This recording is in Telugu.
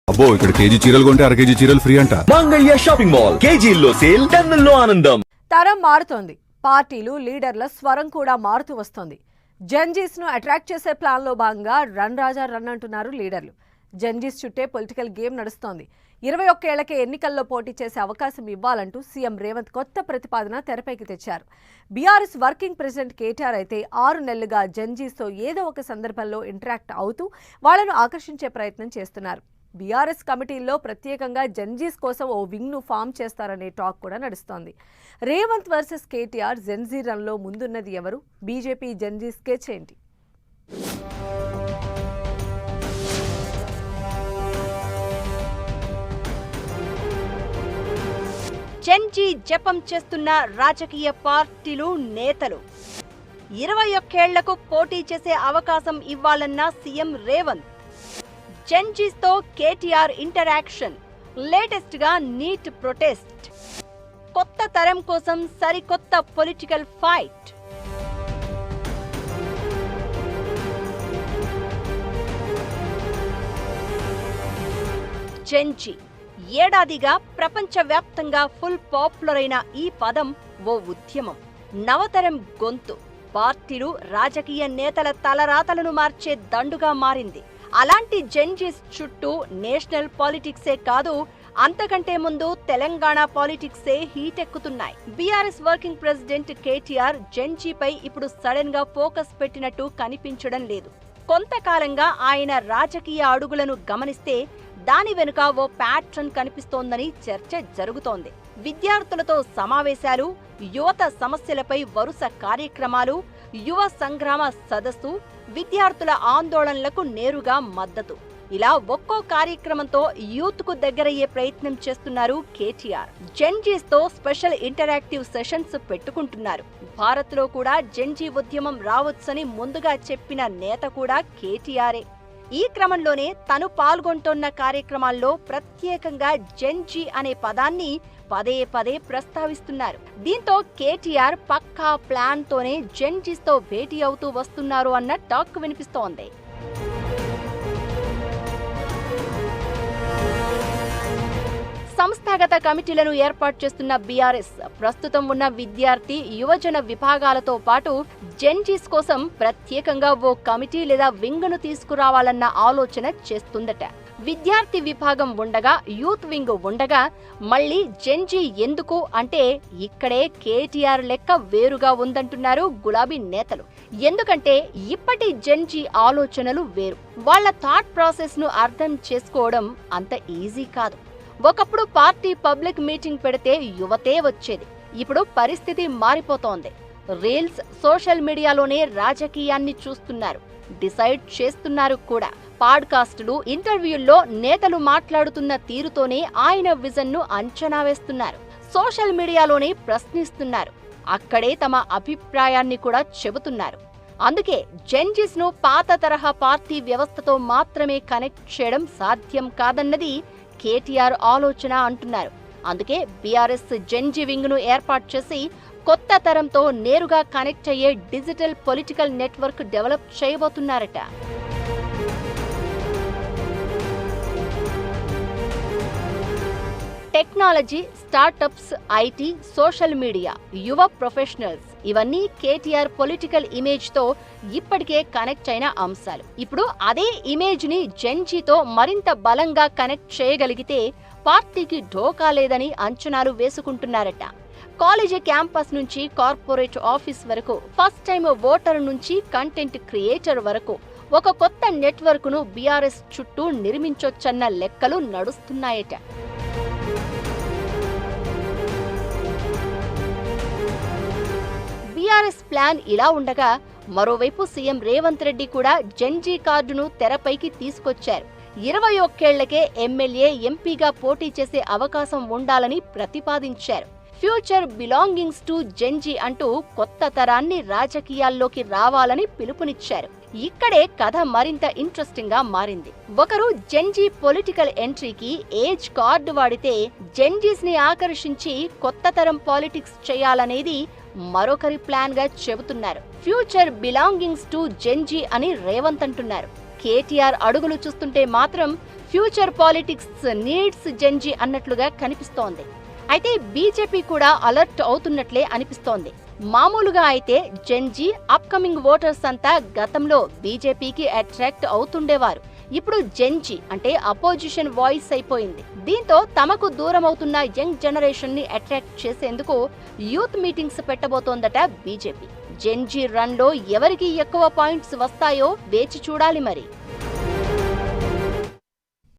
అబ్బో, ఇక్కడ కేజీ చీరలు కొంటే అర కేజీ చీరలు ఫ్రీ అంట. మంగళ్య షాపింగ్ మాల్, కేజీల్లో సేల్, టన్నుల్లో ఆనందం. తరం మారుతోంది. పార్టీలు, లీడర్ల స్వరం కూడా మారుతూ వస్తోంది. జెన్జీస్ ను అట్రాక్ట్ చేసే ప్లాన్ లో భాగంగా రన్ రాజా రన్ అంటున్నారు లీడర్లు. జెన్జీస్ చుట్టే పొలిటికల్ గేమ్ నడుస్తోంది. 21 ఏళ్లకే ఎన్నికల్లో పోటీ చేసే అవకాశం ఇవ్వాలంటూ సీఎం రేవంత్ కొత్త ప్రతిపాదన తెరపైకి తెచ్చారు. బీఆర్ఎస్ వర్కింగ్ ప్రెసిడెంట్ కేటీఆర్ అయితే 6 నెలలుగా జెన్జీస్తో ఏదో ఒక సందర్భంలో ఇంటరాక్ట్ అవుతూ వాళ్లను ఆకర్షించే ప్రయత్నం చేస్తున్నారు. బీఆర్ఎస్ కమిటీల్లో ప్రత్యేకంగా జెన్జీస్ కోసం ఓ వింగ్ ను ఫామ్ చేస్తారనే టాక్ కూడా నడుస్తోంది. రేవంత్ వర్సెస్ కేటీఆర్ జెన్జీ రన్లో ముందున్నది ఎవరు? బీజేపీ జెన్జీ స్కెచ్ ఏంటి? జెన్జీ జపం చేస్తున్న రాజకీయ పార్టీలు, నేతలు 21 ఏళ్లకు పోటీ చేసే అవకాశం ఇవ్వాలన్న సీఎం రేవంత్. జెన్జీస్తో కేటీఆర్ ఇంటరాక్షన్, లేటెస్ట్ గా నీట్ ప్రొటెస్ట్, కొత్త తరం కోసం సరికొత్త పొలిటికల్ ఫైట్. జెన్జీ ఏడాదిగా ప్రపంచవ్యాప్తంగా ఫుల్ పాపులర్ అయిన ఈ పదం ఓ ఉద్యమం, నవతరం గొంతు. పార్టీలు, రాజకీయ నేతల తలరాతలను మార్చే దండుగా మారింది. అలాంటి జెన్జీస్ చుట్టూ నేషనల్ పాలిటిక్సే కాదు, అంతకంటే ముందు తెలంగాణ పాలిటిక్సే హీట్ ఎక్కుతున్నాయి. బీఆర్ఎస్ వర్కింగ్ ప్రెసిడెంట్ కేటీఆర్ జెన్జీపై ఇప్పుడు సడన్ గా ఫోకస్ పెట్టినట్టు కనిపించడం లేదు. కొంతకాలంగా ఆయన రాజకీయ అడుగులను గమనిస్తే దాని వెనుక ఓ ప్యాట్రన్ కనిపిస్తోందని చర్చ జరుగుతోంది. విద్యార్థులతో సమావేశాలు, యువత సమస్యలపై వరుస కార్యక్రమాలు, యువ సంగ్రామ సదస్సు, విద్యార్థుల ఆందోళనలకు నేరుగా మద్దతు, ఇలా ఒక్కో కార్యక్రమంతో యూత్ కు దగ్గరయ్యే ప్రయత్నం చేస్తున్నారు కేటీఆర్. జెన్జీస్ తో స్పెషల్ ఇంటరాక్టివ్ సెషన్స్ పెట్టుకుంటున్నారు. భారత్ లో కూడా జెన్జీ ఉద్యమం రావచ్చని ముందుగా చెప్పిన నేత కూడా కేటీఆరే. ఈ క్రమంలోనే తను పాల్గొంటున్న కార్యక్రమాల్లో ప్రత్యేకంగా జెన్జీ అనే పదాన్ని పదే పదే ప్రస్తావిస్తున్నారు. దీంతో కేటీఆర్ పక్కా ప్లాన్ తోనే జెన్జీస్ తో భేటీ అవుతూ వస్తున్నారు అన్న టాక్ వినిపిస్తోంది. సంస్థాగత కమిటీలను ఏర్పాటు చేస్తున్న బీఆర్ఎస్ ప్రస్తుతం ఉన్న విద్యార్థి, యువజన విభాగాలతో పాటు జెన్జీస్ కోసం ప్రత్యేకంగా ఓ కమిటీ లేదా వింగ్ ను తీసుకురావాలన్న ఆలోచన చేస్తుందట. విద్యార్థి విభాగం ఉండగా, యూత్ వింగ్ ఉండగా మళ్లీ జెన్జీ ఎందుకు అంటే ఇక్కడే కేటీఆర్ లెక్క వేరుగా ఉందంటున్నారు గులాబీ నేతలు. ఎందుకంటే ఇప్పటి జెన్జీ ఆలోచనలు వేరు. వాళ్ల థాట్ ప్రాసెస్ ను అర్థం చేసుకోవడం అంత ఈజీ కాదు. ఒకప్పుడు పార్టీ పబ్లిక్ మీటింగ్ పెడితే యువతే వచ్చేది. ఇప్పుడు పరిస్థితి మారిపోతోంది. రీల్స్, సోషల్ మీడియాలోనే రాజకీయాన్ని చూస్తున్నారు, డిసైడ్ చేస్తున్నారు కూడా. పాడ్కాస్టులు, ఇంటర్వ్యూల్లో నేతలు మాట్లాడుతున్న తీరుతోనే ఆయన విజన్ ను అంచనా వేస్తున్నారు. సోషల్ మీడియాలోనే ప్రశ్నిస్తున్నారు, అక్కడే తమ అభిప్రాయాన్ని కూడా చెబుతున్నారు. అందుకే జెన్జీస్ ను పాత తరహా పార్టీ వ్యవస్థతో మాత్రమే కనెక్ట్ చేయడం సాధ్యం కాదన్నది కేటీఆర్ ఆలోచన అంటున్నారు. అందుకే బీఆర్ఎస్ జెన్జీ వింగ్ ను ఏర్పాటు చేసి కొత్త తరంతో నేరుగా కనెక్ట్ అయ్యే డిజిటల్ పొలిటికల్ నెట్వర్క్ డెవలప్ చేయబోతున్నారట. Technology, startups, IT, social media, యువ ప్రొఫెషనల్స్ ఇవన్నీ కేటీఆర్ పొలిటికల్ ఇమేజ్ తో ఇప్పటికే కనెక్ట్ అయిన అంశాలు. ఇప్పుడు అదే ఇమేజ్ ని జెన్జీతో మరింత బలంగా కనెక్ట్ చేయగలిగితే పార్టీకి ఢోకా లేదని అంచనాలు వేసుకుంటున్నారట. కాలేజీ క్యాంపస్ నుంచి కార్పొరేట్ ఆఫీస్ వరకు, ఫస్ట్ టైం ఓటర్ నుంచి కంటెంట్ క్రియేటర్ వరకు ఒక కొత్త నెట్వర్క్ ను బీఆర్ఎస్ చుట్టూ నిర్మించొచ్చన్న లెక్కలు నడుస్తున్నాయట. బీఆర్ఎస్ ప్లాన్ ఇలా ఉండగా మరోవైపు సీఎం రేవంత్ రెడ్డి కూడా జెన్జీ కార్డును తెరపైకి తీసుకొచ్చారు. 21 ఏళ్లకే ఎమ్మెల్యే, ఎంపీగా పోటీ చేసే అవకాశం ఉండాలని ప్రతిపాదించారు. ఫ్యూచర్ బిలాంగింగ్స్ టు జెన్జీ అంటూ కొత్త తరాన్ని రాజకీయాల్లోకి రావాలని పిలుపునిచ్చారు. ఇక్కడే కథ మరింత ఇంట్రెస్టింగ్ గా మారింది. ఒకరు జెన్జీ పొలిటికల్ ఎంట్రీకి ఏజ్ కార్డు వాడితే జెన్జీస్ ని ఆకర్షించి కొత్త తరం పాలిటిక్స్ చేయాలనేది మరొకరి ప్లాన్ గా చెబుతున్నారు. ఫ్యూచర్ బిలాంగింగ్స్ టు జెన్జీ అని రేవంత్ అంటున్నారు. కేటీఆర్ అడుగులు చూస్తుంటే మాత్రం ఫ్యూచర్ పాలిటిక్స్ నీడ్స్ జెన్జీ అన్నట్లుగా కనిపిస్తోంది. అయితే బీజేపీ కూడా అలర్ట్ అవుతున్నట్లే అనిపిస్తోంది. మామూలుగా అయితే జెన్జీ అప్కమింగ్ ఓటర్స్ అంతా గతంలో బీజేపీకి అట్రాక్ట్ అవుతుండేవారు. ఇప్పుడు జెన్జీ అంటే అపోజిషన్ వాయిస్ అయిపోయింది. దీంతో తమకు దూరం అవుతున్న యంగ్ జనరేషన్ ని అట్రాక్ట్ చేసేందుకు యూత్ మీటింగ్స్ పెట్టబోతోందట బీజేపీ. జెన్జీ రన్ లో ఎవరికి ఎక్కువ పాయింట్స్ వస్తాయో వేచి చూడాలి మరి.